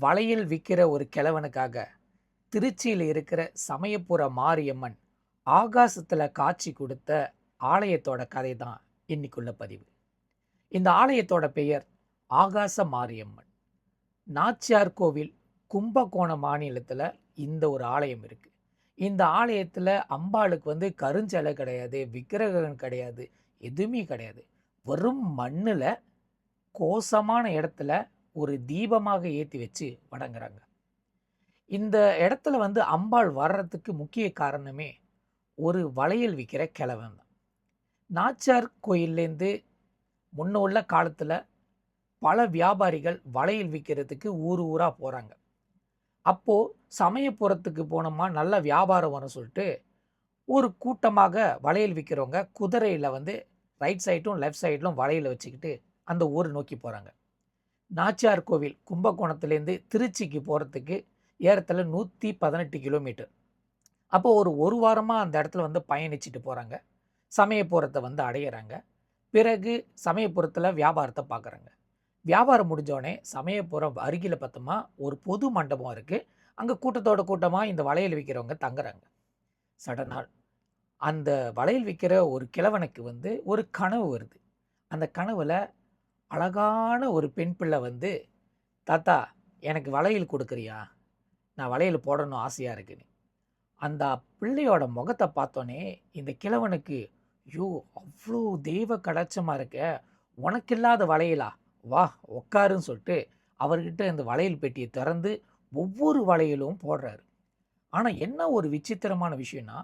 வளையல் விற்கிற ஒரு கிழவனுக்காக திருச்சியில் இருக்கிற சமயபுர மாரியம்மன் ஆகாசத்துல காட்சி கொடுத்த ஆலயத்தோட கதை தான் இன்னைக்குள்ள பதிவு. இந்த ஆலயத்தோட பெயர் ஆகாச மாரியம்மன். நாச்சியார் கோவில், கும்பகோணம் மாநிலத்துல இந்த ஒரு ஆலயம் இருக்கு. இந்த ஆலயத்துல அம்பாளுக்கு கருஞ்சலை கிடையாது, விக்கிரகம் கிடையாது, எதுவுமே கிடையாது. வெறும் மண்ணுல கோசமான இடத்துல ஒரு தீபமாக ஏற்றி வச்சு வணங்குறாங்க. இந்த இடத்துல அம்பாள் வர்றதுக்கு முக்கிய காரணமே ஒரு வளையல் விற்கிற கிழவன் தான். நாச்சியார் கோயில்லேருந்து முன்ன உள்ள காலத்தில் பல வியாபாரிகள் வளையல் விற்கிறதுக்கு ஊர் ஊராக போகிறாங்க. அப்போது சமயபுரத்துக்கு போனோமா நல்ல வியாபாரம் வரும்னு சொல்லிட்டு ஒரு கூட்டமாக வளையல் விற்கிறவங்க குதிரையில் ரைட் சைடும் லெஃப்ட் சைட்லும் வளையல் வச்சுக்கிட்டு அந்த ஊர் நோக்கி போகிறாங்க. நாச்சியார் கோவில் கும்பகோணத்துலேருந்து திருச்சிக்கு போகிறதுக்கு ஏறத்தில் 118 கிலோமீட்டர். அப்போது ஒரு வாரமாக அந்த இடத்துல பயணிச்சுட்டு போகிறாங்க. சமயபுரத்தை அடையிறாங்க. பிறகு சமயபுரத்தில் வியாபாரத்தை பார்க்குறாங்க. வியாபாரம் முடிஞ்சோடனே சமயபுரம் அருகில் பார்த்தோமா ஒரு பொது மண்டபம் இருக்குது. அங்கே கூட்டத்தோட கூட்டமாக இந்த வளையல் விற்கிறவங்க தங்குறாங்க. சடனால் அந்த வளையல் விற்கிற ஒரு கிழவனுக்கு ஒரு கனவு வருது. அந்த கனவில் அழகான ஒரு பெண் பிள்ளை தாத்தா எனக்கு வளையல் கொடுக்குறியா, நான் வளையல் போடணும் ஆசையாக இருக்குன்னு. அந்த பிள்ளையோட முகத்தை பார்த்தோன்னே இந்த கிழவனுக்கு, ஐயோ அவ்வளோ தெய்வ கடாட்சமாக இருக்க, உனக்கு இல்லாத வளையலா, வா உக்காருன்னு சொல்லிட்டு அவர்கிட்ட இந்த வளையல் பெட்டியை திறந்து ஒவ்வொரு வளையலும் போடுறாரு. ஆனால் என்ன ஒரு விசித்திரமான விஷயம்னா,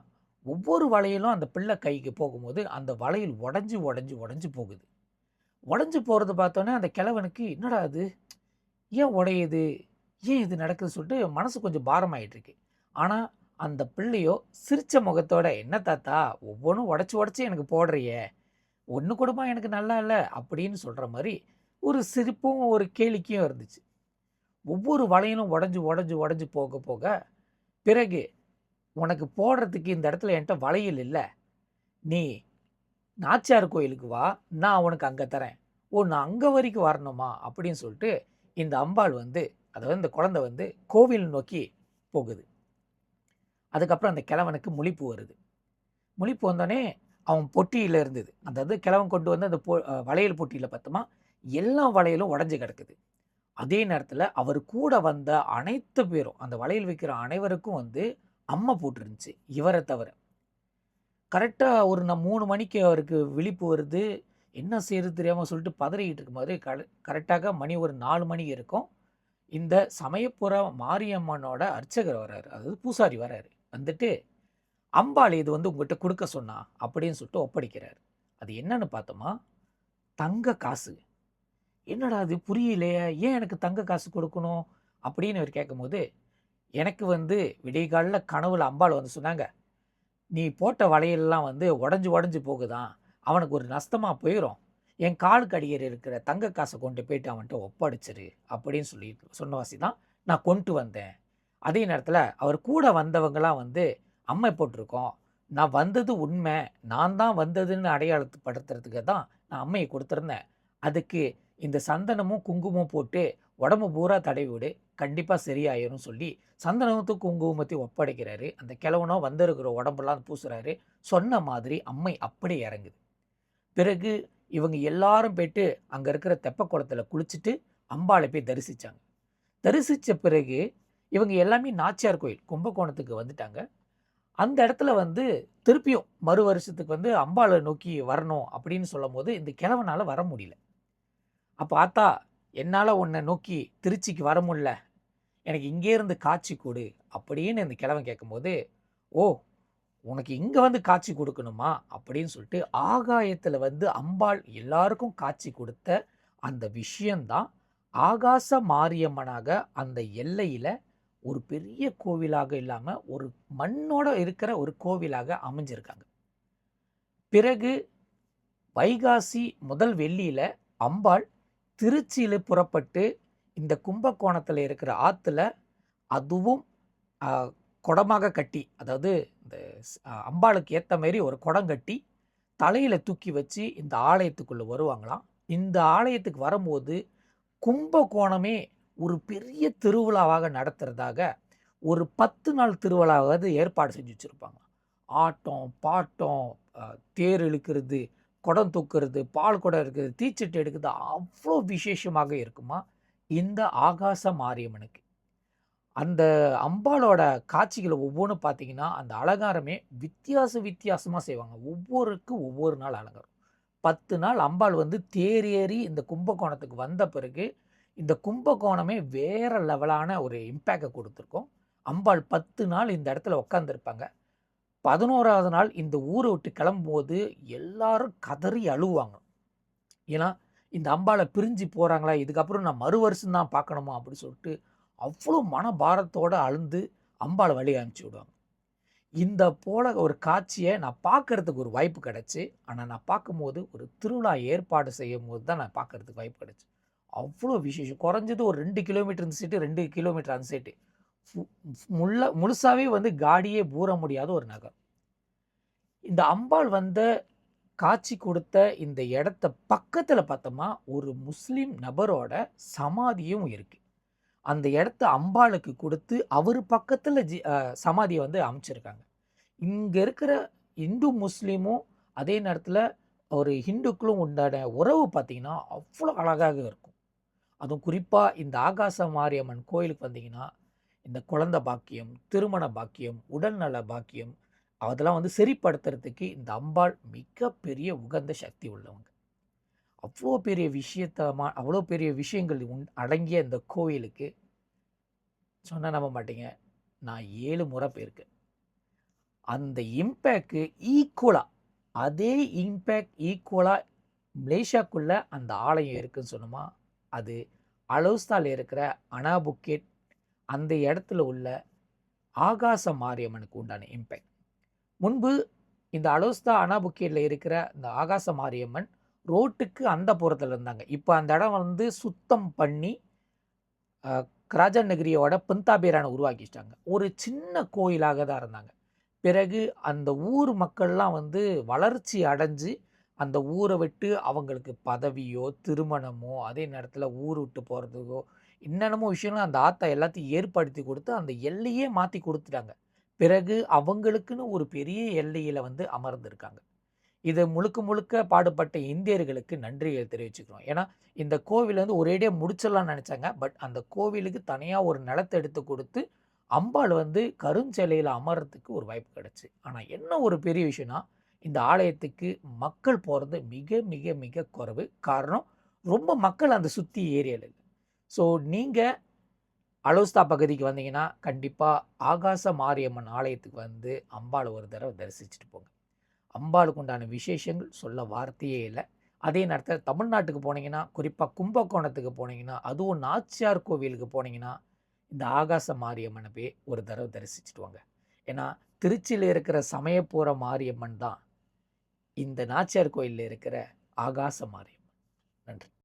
ஒவ்வொரு வளையலும் அந்த பிள்ளை கைக்கு போகும்போது அந்த வளையல் உடஞ்சி உடஞ்சி உடஞ்சி போகுது. உடஞ்சி போகிறது பார்த்தோன்னே அந்த கிழவனுக்கு என்னடா அது, ஏன் உடையுது, ஏன் இது நடக்குதுன்னு சொல்லிட்டு மனசு கொஞ்சம் பாரமாயிட்டுருக்கு. ஆனால் அந்த பிள்ளையோ சிரித்த முகத்தோட, என்ன தாத்தா ஒவ்வொன்றும் உடச்சி உடச்சி எனக்கு போடுறியே, ஒன்று கூடமா எனக்கு நல்லா இல்லை அப்படின்னு சொல்கிற மாதிரி ஒரு சிரிப்பும் ஒரு கேளிக்கையும் இருந்துச்சு. ஒவ்வொரு வளையலும் உடஞ்சி உடஞ்சி உடஞ்சி போக போக பிறகு, உனக்கு போடுறதுக்கு இந்த இடத்துல என்கிட்ட வளையல் இல்லை, நீ நாச்சியார் கோயிலுக்கு வா, நான் உனக்கு அங்கே தரேன். ஓ நான் அங்கே வரைக்கும் வரணுமா அப்படின்னு சொல்லிட்டு இந்த அம்பாள் அதாவது இந்த குழந்தை கோவில் நோக்கி போகுது. அதுக்கப்புறம் அந்த கிழவனுக்கு முழிப்பு வருது. முழிப்பு வந்தோடனே அவன் பொட்டியில் இருந்தது, அதாவது கிழவன் கொண்டு அந்த வளையல் பொட்டியில் பார்த்தோமா எல்லா வளையலும் உடஞ்சி கிடக்குது. அதே நேரத்தில் அவர் கூட வந்த அனைத்து பேரும், அந்த வளையல் வைக்கிற அனைவருக்கும் அம்மை போட்டுருந்துச்சு இவரை தவிர. கரெக்டாக ஒரு 3 மணிக்கு அவருக்கு விழிப்பு வருது. என்ன செய்யறது தெரியாமல் சொல்லிட்டு பதறிக்கிட்டு இருக்கும்போது கரெக்டாக மணி ஒரு 4 மணி இருக்கும். இந்த சமயபுர மாரியம்மனோட அர்ச்சகர் வர்றாரு, அதாவது பூசாரி வர்றாரு. வந்துட்டு அம்பாள் இது உங்கள்கிட்ட கொடுக்க சொன்னா அப்படின்னு சொல்லிட்டு ஒப்படைக்கிறார். அது என்னன்னு பார்த்தோமா, தங்க காசு. என்னடா அது புரியலையே, ஏன் எனக்கு தங்க காசு கொடுக்கணும் அப்படின்னு அவர் கேட்கும்போது, எனக்கு விடியகாலில் கனவுல அம்பாள் சொன்னாங்க, நீ போட்ட வளையல்லாம் உடஞ்சி உடஞ்சி போகுதான், அவனுக்கு ஒரு நஷ்டமாக போயிடும், என் காலுக்கு அடியர் இருக்கிற தங்க காசை கொண்டு போயிட்டு அவன்கிட்ட ஒப்படைச்சிரு அப்படின்னு சொல்லி சொன்னவாசி தான் நான் கொண்டு வந்தேன். அதே நேரத்தில் அவர் கூட வந்தவங்களாம் அம்மை போட்டிருக்கோம், நான் வந்தது உண்மை, நான் தான் வந்ததுன்னு அடையாளப்படுத்துறதுக்கு தான் நான் அம்மையை கொடுத்துருந்தேன். அதுக்கு இந்த சந்தனமும் குங்குமம் போட்டு உடம்பு பூரா தடவி விடு, கண்டிப்பாக சரியாயிரும் சொல்லி சந்தனத்தும் குங்குமத்தையும் ஒப்படைக்கிறாரு. அந்த கிழவனோ வந்திருக்கிற உடம்பெல்லாம் பூசுறாரு. சொன்ன மாதிரி அம்மை அப்படியே இறங்குது. பிறகு இவங்க எல்லாரும் போயிட்டு அங்கே இருக்கிற தெப்ப குளத்தில் குளிச்சுட்டு அம்பாளை போய் தரிசித்தாங்க. தரிசித்த பிறகு இவங்க எல்லாமே நாச்சியார் கோயில் கும்பகோணத்துக்கு வந்துட்டாங்க. அந்த இடத்துல திருப்பியும் மறு வருஷத்துக்கு அம்பாளை நோக்கி வரணும் அப்படின்னு சொல்லும் போது இந்த கிழவனால் வர முடியல. அப்போ ஆத்தா, என்னால் உன்னை நோக்கி திருச்சிக்கு வர முடியல, எனக்கு இங்கேருந்து காட்சி கொடு அப்படின்னு இந்த கிழவன் கேட்கும்போது, ஓ உனக்கு இங்கே காட்சி கொடுக்கணுமா அப்படின்னு சொல்லிட்டு ஆகாயத்தில் அம்பாள் எல்லாருக்கும் காட்சி கொடுத்த அந்த விஷயந்தான் ஆகாச மாரியம்மனாக அந்த எல்லையில் ஒரு பெரிய கோவிலாக இல்லாமல் ஒரு மண்ணோட இருக்கிற ஒரு கோவிலாக அமைஞ்சிருக்காங்க. பிறகு வைகாசி முதல் வெள்ளியில் அம்பாள் திருச்சியில் புறப்பட்டு இந்த கும்பகோணத்தில் இருக்கிற ஆற்றுல அதுவும் குடமாக கட்டி, அதாவது இந்த அம்பாளுக்கு ஏற்ற மாதிரி ஒரு குடம் கட்டி தலையில் தூக்கி வச்சு இந்த ஆலயத்துக்குள்ளே வருவாங்களாம். இந்த ஆலயத்துக்கு வரும்போது கும்பகோணமே ஒரு பெரிய திருவிழாவாக நடத்துறதாக ஒரு 10 நாள் திருவிழாவாவது ஏற்பாடு செஞ்சு வச்சுருப்பாங்க. ஆட்டம், பாட்டம், தேர் இழுக்கிறது, குடம் தூக்குறது, பால் குடம் எடுக்கிறது, தீச்சட்டி எடுக்கிறது அவ்வளோ விசேஷமாக இருக்குமா இந்த ஆகாச மாரியம்மனுக்கு. அந்த அம்பாளோட காட்சிகள ஒவ்வொன்னும் பார்த்தீங்கன்னா, அந்த அலங்காரமே வித்தியாசமா செய்வாங்க. ஒவ்வொருக்கும் ஒவ்வொரு நாள் அலங்காரம். 10 நாள் அம்பாள் வந்து தேர் ஏறி இந்த கும்பகோணத்துக்கு வந்த பிறகு, இந்த கும்பகோணமே வேற லெவலான ஒரு இம்பேக்ட்ட குடுத்துருக்கும். அம்பாள் 10 நாள் இந்த இடத்துல உட்கார்ந்திருப்பாங்க. 11வது நாள் இந்த ஊர விட்டு கிளம்பும்போது எல்லாரும் கதறி அழுவாங்க. ஏன்னா, இந்த அம்பாள பிரிஞ்சு போறாங்களா, இதுக்கப்புறம் நான் மறு வருஷம் தான் பார்க்கணுமா அப்படின்னு சொல்லிட்டு, அவ்வளோ மனபாரத்தோட அழுந்து அம்பாள வழி அனுப்பிச்சு விடுவாங்க. இந்த போல ஒரு காட்சிய நான் பார்க்கறதுக்கு ஒரு வாய்ப்பு கிடைச்சு. ஆனா நான் பார்க்கும்போது ஒரு திருவிழா ஏற்பாடு செய்யும்போது தான் நான் பார்க்கறதுக்கு வாய்ப்பு கிடைச்சு. அவ்வளோ விசேஷம். குறைஞ்சது ஒரு 2 கிலோமீட்டர் இந்த சைடு, 2 கிலோமீட்டர் அந்த சைடு. ஃபு முழுசாவே வந்து காடியே பூர முடியாத ஒரு நகரம். இந்த அம்பாள் வந்த காட்சி கொடுத்த இந்த இடத்த பக்கத்துல பார்த்தோமா, ஒரு முஸ்லிம் நபரோட சமாதியும் இருக்கு. அந்த இடத்த அம்பாளுக்கு குடுத்து, அவரு பக்கத்துல சமாதிய வந்து அமைச்சிருக்காங்க. இங்க இருக்கிற இந்து, முஸ்லீமும் அதே நேரத்துல ஒரு ஹிந்துக்களும் உண்டான உறவு பார்த்தீங்கன்னா, அவ்வளோ அழகாக இருக்கும். அதுவும் குறிப்பா இந்த ஆகாச மாரியம்மன் கோயிலுக்கு வந்தீங்கன்னா, இந்த குழந்தை பாக்கியம், திருமண பாக்கியம், உடல்நல பாக்கியம் அதெல்லாம் வந்து சரிப்படுத்துறதுக்கு இந்த அம்பாள் மிகப்பெரிய உகந்த சக்தி உள்ளவங்க. அவ்வளோ பெரிய விஷயங்கள் அடங்கிய இந்த கோயிலுக்கு சொன்னா நம்ப மாட்டீங்க. நான் 7 முறை போயிருக்கேன். அந்த இம்பேக்ட்க்கு ஈக்குவலா, அதே இம்பேக்ட் ஈக்குவலா மலேசியாக்குள்ள அந்த ஆலயம் இருக்குன்னு சொன்னோமா, அது அலோஸ்தால இருக்கிற அனாபுக்கேட் அந்த இடத்துல உள்ள ஆகாச மாரியம்மனுக்கு உண்டான இம்பேக்ட். முன்பு இந்த அலோஸ்தா அனாபுக்கேட்ல இருக்கிற இந்த ஆகாச மாரியம்மன் ரோட்டுக்கு அந்த புறத்துல இருந்தாங்க. இப்ப அந்த இடம் வந்து சுத்தம் பண்ணி கிராஜன் நகரியோட பிந்தாபேரான உருவாக்கிட்டாங்க. ஒரு சின்ன கோயிலாக தான் இருந்தாங்க. பிறகு அந்த ஊர் மக்கள்லாம் வந்து வளர்ச்சி அடைஞ்சு அந்த ஊரை விட்டு அவங்களுக்கு பதவியோ, திருமணமோ, அதே நேரத்துல ஊர் விட்டு போறதுக்கோ, என்னென்னமோ விஷயங்கள் அந்த ஆத்தா எல்லாத்தையும் ஏற்படுத்தி கொடுத்து அந்த எல்லையே மாத்தி குடுத்துட்டாங்க. பிறகு அவங்களுக்குன்னு ஒரு பெரிய எல்லையில வந்து அமர்ந்திருக்காங்க. இத முழுக்க முழுக்க பாடுபட்ட இந்தியர்களுக்கு நன்றியை தெரிவிச்சுக்கிறோம். ஏன்னா, இந்த கோவில் வந்து ஒரேடியா முடிச்சிடலாம்னு நெனைச்சாங்க. பட் அந்த கோவிலுக்கு தனியா ஒரு நிலத்த எடுத்து குடுத்து, அம்பாள் வந்து கருஞ்சிலையில அமர்றதுக்கு ஒரு வாய்ப்பு கிடைச்சு. ஆனா என்ன ஒரு பெரிய விஷயம்னா, இந்த ஆலயத்துக்கு மக்கள் போறது மிக, மிக, மிக குறைவு. காரணம், ரொம்ப மக்கள் அந்த சுத்தி ஏரியால இல்ல. ஸோ நீங்க அலோஸ்தா பகுதிக்கு வந்தீங்கன்னா, கண்டிப்பா ஆகாச மாரியம்மன் ஆலயத்துக்கு வந்து அம்பாள ஒரு தடவ தரிசிச்சுட்டு போங்க. அம்பாளுக்கு உண்டான விசேஷங்கள் சொல்ல வார்த்தையே இல்ல. அதே நேரத்துல தமிழ்நாட்டுக்கு போனீங்கன்னா, குறிப்பா கும்பகோணத்துக்கு போனீங்கன்னா, அதுவும் நாச்சியார் கோவிலுக்கு போனீங்கன்னா, இந்த ஆகாச மாரியம்மன போய் ஒரு தடவ தரிசிச்சுட்டு வாங்க. ஏன்னா, திருச்சியில இருக்கிற சமயபுர மாரியம்மன் தான் இந்த நாச்சியார் கோயில்ல இருக்கிற ஆகாச மாரியம்மன். நன்றி.